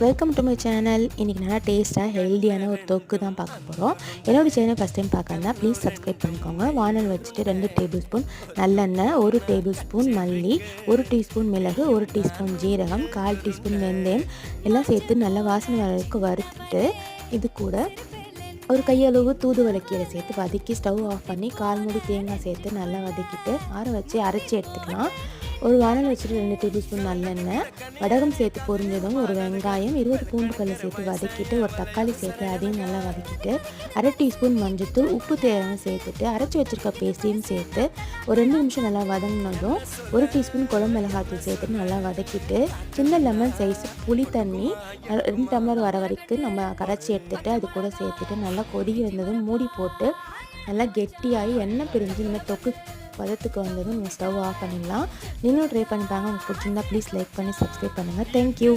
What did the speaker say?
Welcome to my channel. இன்றைக்கி நல்லா டேஸ்ட்டாக ஹெல்த்தியான ஒரு தொக்கு தான் பார்க்க போகிறோம். என்னோடய சேனல் ஃபஸ்ட் டைம் பார்க்கறதா ப்ளீஸ் சப்ஸ்கிரைப் பண்ணிக்கோங்க. வானல் வச்சுட்டு 2 டேபிள் ஸ்பூன் நல்லெண்ணெய், 1 டேபிள் ஸ்பூன் மல்லி, 1 டீஸ்பூன் மிளகு, 1 டீஸ்பூன் ஜீரகம், 1/4 டீஸ்பூன் வெந்தயம் எல்லாம் சேர்த்து நல்லா வாசனை வரைக்கும் வறுத்துட்டு இது கூட ஒரு கையளவு தூதுவளை கீரை சேர்த்து வதக்கி ஸ்டவ் ஆஃப் பண்ணி 1/4 மூடி தேங்காய் சேர்த்து நல்லா வதக்கிட்டு ஆற வச்சு அரைச்சி எடுத்துக்கலாம். ஒரு வானல் வச்சுட்டு 2 டேபிள் ஸ்பூன் நல்லெண்ணெய், வடகம் சேர்த்து பொரிஞ்சதும் ஒரு வெங்காயம், 20 பூண்டு பல்லு சேர்த்து வதக்கிட்டு ஒரு தக்காளி சேர்த்து அதையும் நல்லா வதக்கிட்டு 1/2 டீஸ்பூன் மஞ்சள்தூள், உப்பு தேவையான சேர்த்துட்டு அரைச்சி வச்சுருக்க பேஸ்ட்டையும் சேர்த்து ஒரு 2 நிமிஷம் நல்லா வதங்கினதும் 1 டீஸ்பூன் குழம்பு மிளகாத்தூள் சேர்த்து நல்லா வதக்கிட்டு சின்ன லெமன் சைஸ் புளி தண்ணி 2 டம்ளர் வர வரைக்கும் நம்ம கரைச்சி எடுத்துகிட்டு அது கூட சேர்த்துட்டு நல்லா கொதிக்க வந்ததும் மூடி போட்டு நல்லா கெட்டியாகி எண்ணெய் பிரிஞ்சு இந்த தொக்கு பதத்துக்கு வந்ததும் நீங்கள் ஸ்டவ் ஆஃப் பண்ணிடலாம். நீங்களும் ட்ரை பண்ணி பாருங்க. உங்களுக்கு பிடிச்சிருந்தா ப்ளீஸ் லைக் பண்ணி சப்ஸ்கிரைப் பண்ணுங்கள். தேங்க்யூ.